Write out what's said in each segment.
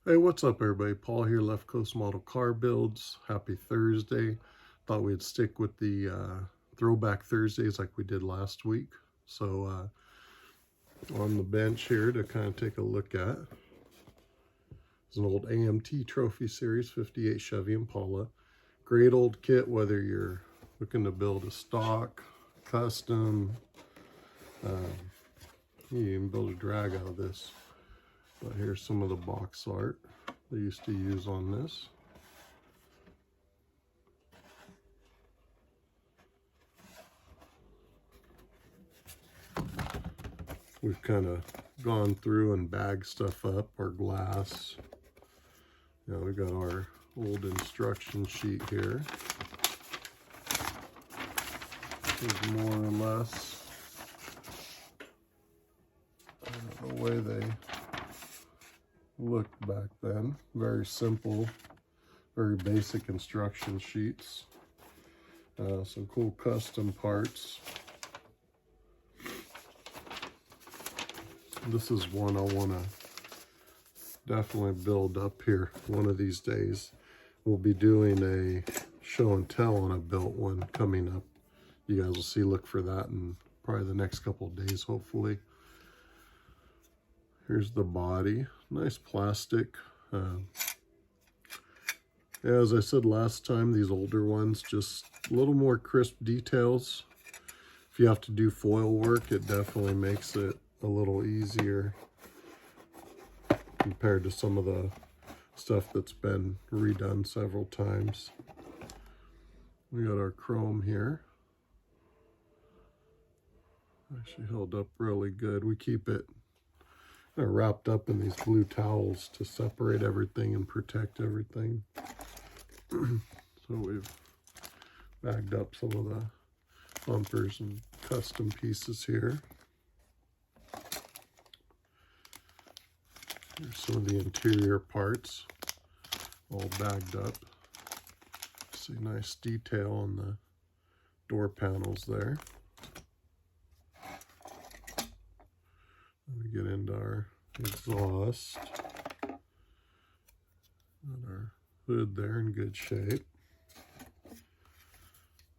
Hey, what's up everybody? Paul here, Left Coast Model Car Builds. Happy Thursday. Thought we'd stick with the Throwback Thursdays like we did last week. So on the bench here to kind of take a look at is an old AMT Trophy Series 58 Chevy Impala. Great old kit whether you're looking to build a stock, custom, you can even build a drag out of this. But here's some of the box art they used to use on this. We've kind of gone through and bagged stuff up, our glass. We got our old instruction sheet here. This is more or less the way they looked back then. Very simple, very basic instruction sheets. Some cool custom parts. This is one I want to definitely build up here one of these days. We'll be doing a show and tell on a built one coming up. You guys will see, look for that in probably the next couple of days, hopefully. Here's the body, nice plastic. As I said last time, these older ones, just a little more crisp details. If you have to do foil work, it definitely makes it a little easier compared to some of the stuff that's been redone several times. We got our chrome here. Actually held up really good. We keep it wrapped up in these blue towels to separate everything and protect everything. So we've bagged up some of the bumpers and custom pieces here. Here's some of the interior parts all bagged up. See nice detail on the door panels there. We get into our exhaust. Got our hood there in good shape.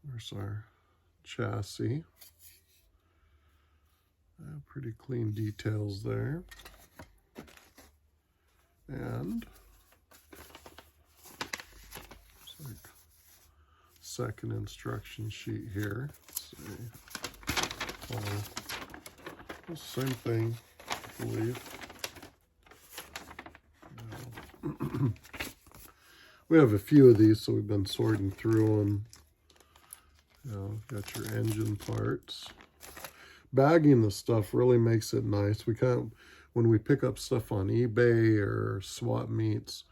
There's our chassis. Pretty clean details there. And it's like second instruction sheet here. Let's see. Same thing, I believe. We have a few of these, so we've been sorting through them. Got your engine parts. Bagging the stuff really makes it nice. When we pick up stuff on eBay or swap meets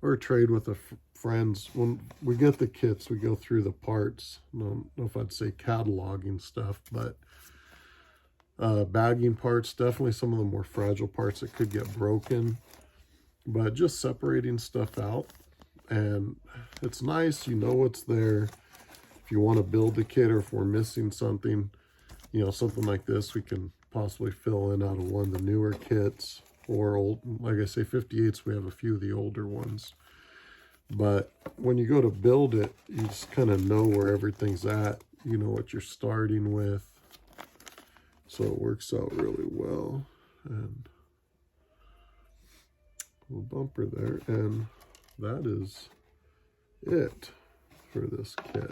or trade with friends, when we get the kits, we go through the parts. I don't know if I'd say cataloging stuff, but bagging parts, definitely some of the more fragile parts that could get broken, but just separating stuff out. And it's nice, you know what's there. If you want to build the kit, or if we're missing something, something like this, we can possibly fill in out of one of the newer kits, or old, like I say, 58s, we have a few of the older ones. But when you go to build it, you just kind of know where everything's at. You know what you're starting with. So it works out really well. And a little bumper there. And that is it for this kit.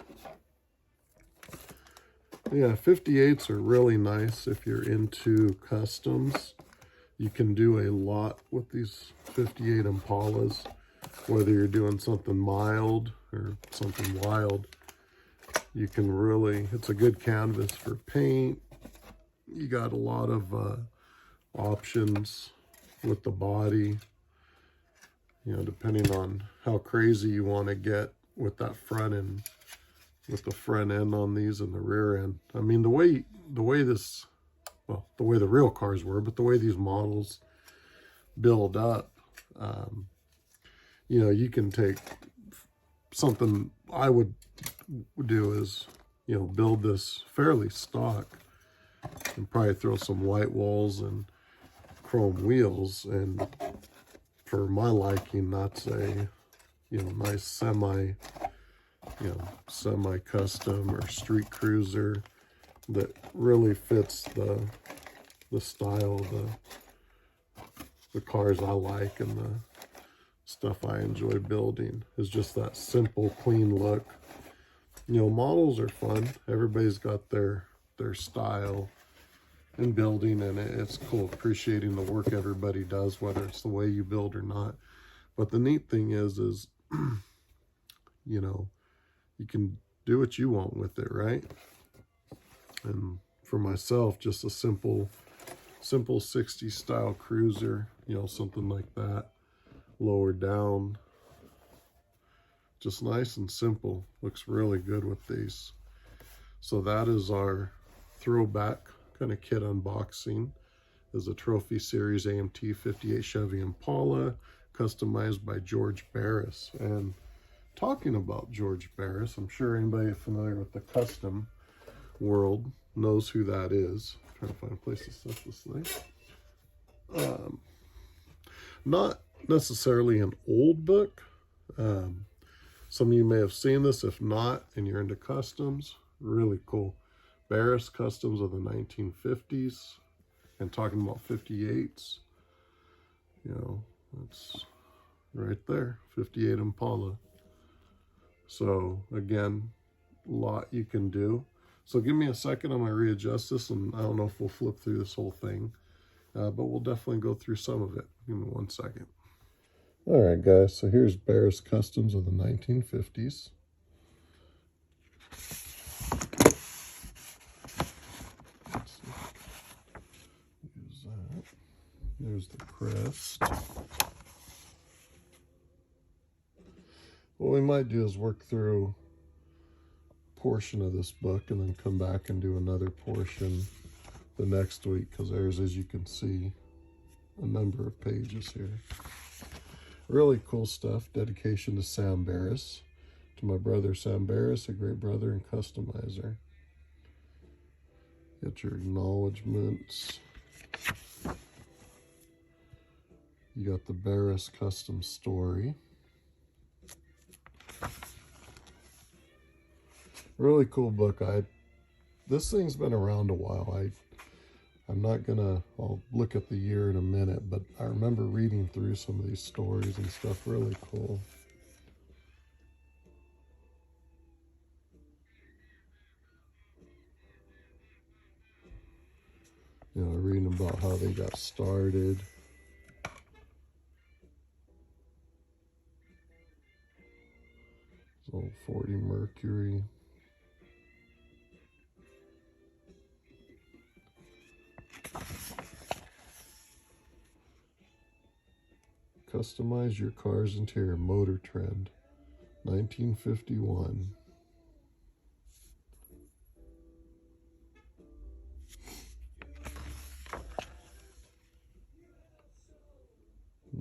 Yeah, 58s are really nice if you're into customs. You can do a lot with these 58 Impalas, whether you're doing something mild or something wild. You can really, it's a good canvas for paint. You got a lot of options with the body, depending on how crazy you want to get with that front end, with the front end on these and the rear end. I mean, the way the way the real cars were, but the way these models build up, you can take something I would do is, build this fairly stock and probably throw some white walls and chrome wheels, and for my liking, that's a, you know, nice semi-custom or street cruiser that really fits the style of the cars I like and the stuff I enjoy building. Is just that simple, clean look. You know, models are fun. Everybody's got their style in building, and it's cool appreciating the work everybody does, whether it's the way you build or not. But the neat thing is you know, you can do what you want with it, right? And for myself, just a simple 60s style cruiser, you know, something like that, lower down, just nice and simple. Looks really good with these. So that is our throwback kind of kit unboxing. Is a Trophy Series AMT 58 Chevy Impala, customized by George Barris. And talking about George Barris, I'm sure anybody familiar with the custom world knows who that is. I'm trying to find a place to set this thing. Not necessarily an old book. Some of you may have seen this. If not, and you're into customs, really cool. Barris Customs of the 1950s. And talking about 58s, you know, it's right there, 58 Impala. So again, a lot you can do. So give me a second, I'm gonna readjust this, and I don't know if we'll flip through this whole thing, but we'll definitely go through some of it. Give me 1 second. All right, guys, so here's Barris Customs of the 1950s. Use that. There's the crest. What we might do is work through a portion of this book and then come back and do another portion the next week, because there's, as you can see, a number of pages here. Really cool stuff. Dedication to Sam Barris. To my brother Sam Barris, a great brother and customizer. Get your acknowledgements. You got the Barris custom story. Really cool book. This thing's been around a while. I'm not gonna, I'll look at the year in a minute, but I remember reading through some of these stories and stuff. Really cool. You know, reading about how they got started. It's old 40 Mercury. Customize your car's interior, motor trend, 1951.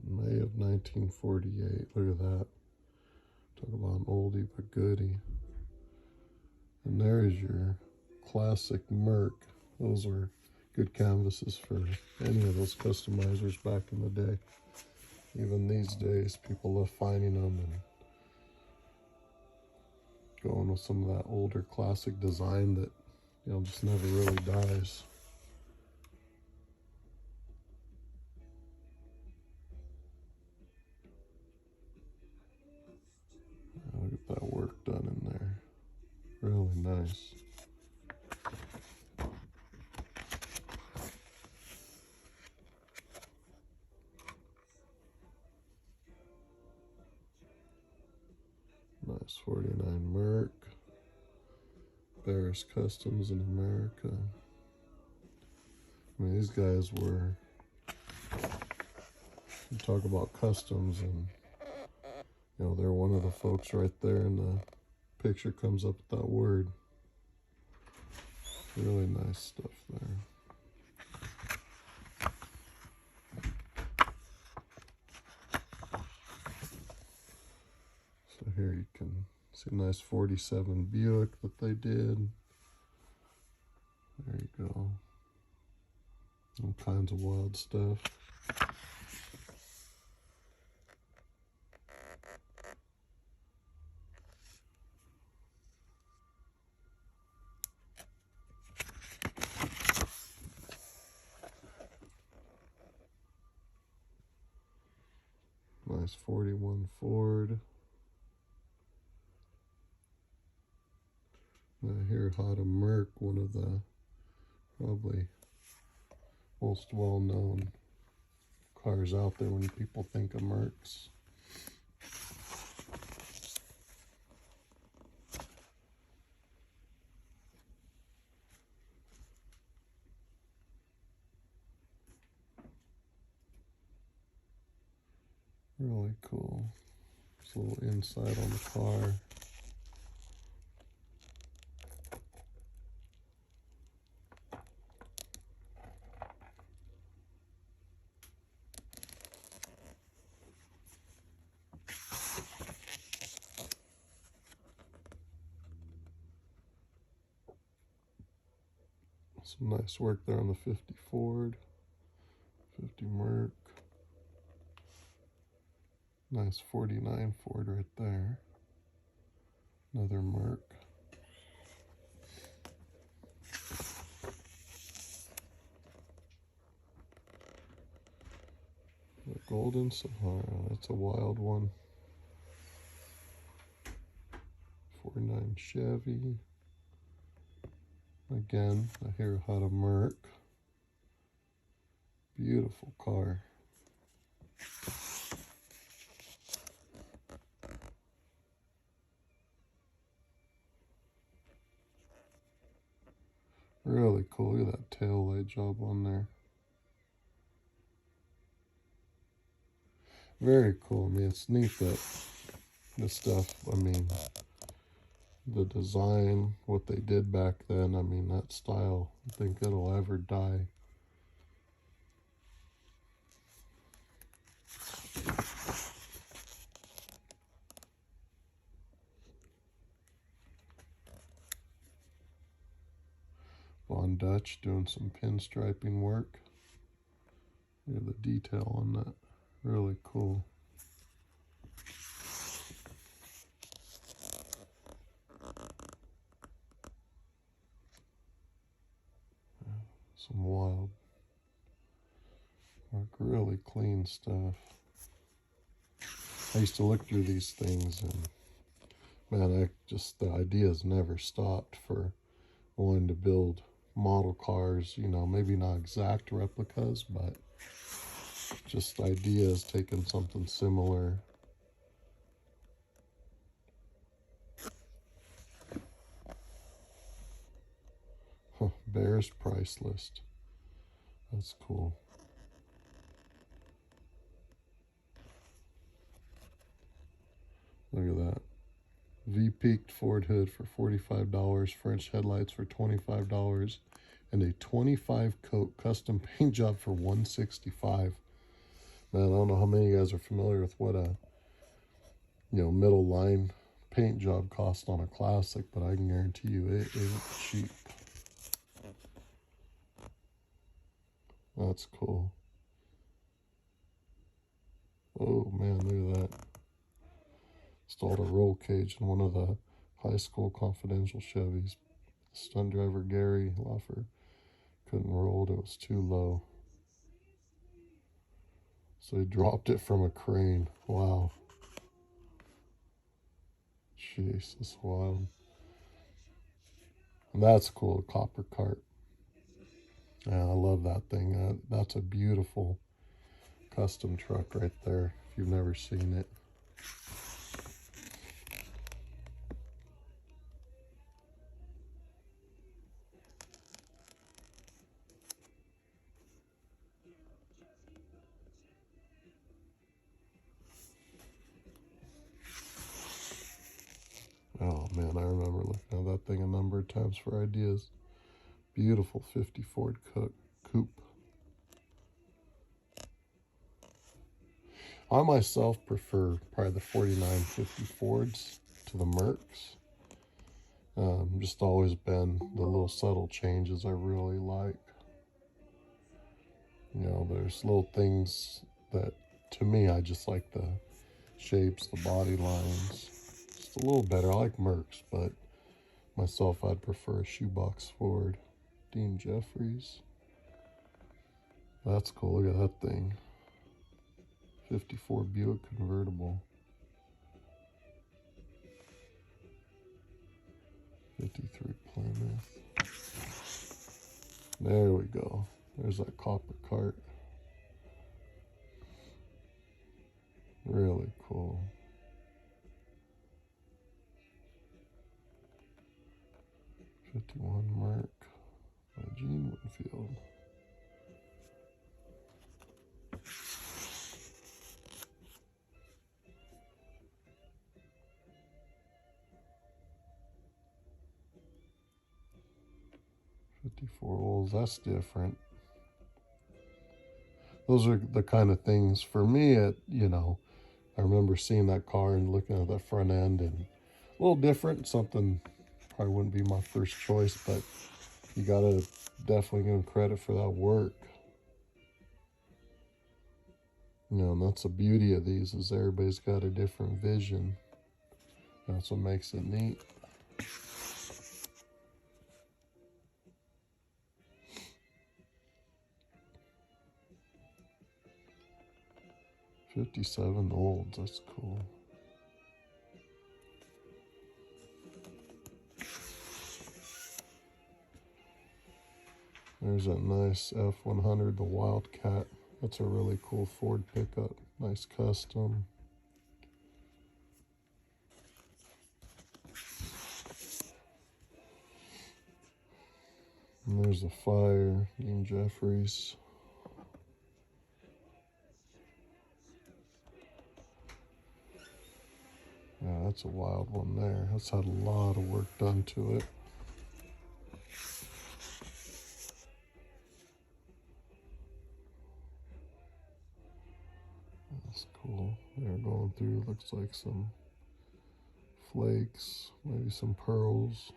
May of 1948. Look at that. Talk about an oldie but goodie. And there's your classic Merc. Those are good canvases for any of those customizers back in the day. Even these days, people love finding them and going with some of that older classic design that, you know, just never really dies. I'll get that work done in there. Really nice. Nice 49 Merc. Barris Customs in America. I mean, these guys were, you talk about customs, and you know, they're one of the folks right there in the picture comes up with that word. Really nice stuff there. So here you can see a nice 47 Buick that they did. There you go. All kinds of wild stuff. Nice 41 Ford. I hear hot a Merc, one of the probably most well-known cars out there when people think of Mercs. Really cool. It's a little inside on the car. Some nice work there on the 50 Ford, 50 Merc. Nice 49 Ford right there. Another Merc. The Golden Sahara, that's a wild one. 49 Chevy. Again, I hear how to Merc. Beautiful car. Really cool. Look at that tail light job on there. Very cool. I mean, it's neat that this stuff, I mean, the design, what they did back then, I mean, that style, I think it'll ever die. Von Dutch doing some pinstriping work. Look at the detail on that. Really cool. Some wild work, really clean stuff. I used to look through these things and man, the ideas never stopped for wanting to build model cars, you know, maybe not exact replicas, but just ideas, taking something similar. Huh, Bear's price list. That's cool. Look at that. V-peaked Ford hood for $45, French headlights for $25, and a 25 coat custom paint job for $165. Man, I don't know how many of you guys are familiar with what a middle line paint job cost on a classic, but I can guarantee you it isn't cheap. That's cool. Oh man, look at that. Installed a roll cage in one of the high school confidential Chevys. Stunt driver Gary Laffer couldn't roll it, it was too low. So he dropped it from a crane. Wow. Jeez, that's wild. And that's cool, a copper cart. Yeah, I love that thing. That's a beautiful custom truck right there, if you've never seen it. Oh man, I remember looking at that thing a number of times for ideas. Beautiful 50 Ford coupe. I myself prefer probably the 4950 Fords to the Mercs. Just always been the little subtle changes I really like. You know, there's little things that, to me, I just like the shapes, the body lines. Just a little better. I like Mercs, but myself, I'd prefer a shoebox Ford. Dean Jeffries. That's cool. Look at that thing. 54 Buick convertible. 53 Plymouth. There we go. There's that copper cart. Really cool. '51 Merc by Gene Winfield. '54 Olds, that's different. Those are the kind of things for me. I remember seeing that car and looking at the front end, and a little different. Something probably wouldn't be my first choice, but you gotta definitely give them credit for that work. And that's the beauty of these, is everybody's got a different vision. That's what makes it neat. '57 Olds, that's cool. There's that nice F100, the Wildcat. That's a really cool Ford pickup. Nice custom. And there's the Fire, Dean Jeffries. Yeah, that's a wild one there. That's had a lot of work done to it. That's cool. They're going through, looks like some flakes, maybe some pearls.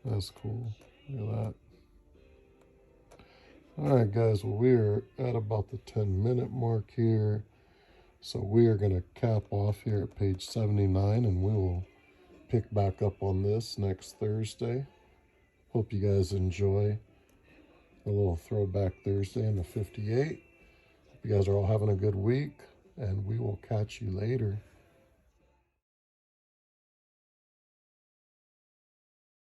That's cool. Look at that. Alright guys, well, we're at about the 10-minute mark here. So we are going to cap off here at page 79, and we will pick back up on this next Thursday. Hope you guys enjoy a little Throwback Thursday in the 58. Hope you guys are all having a good week, and we will catch you later.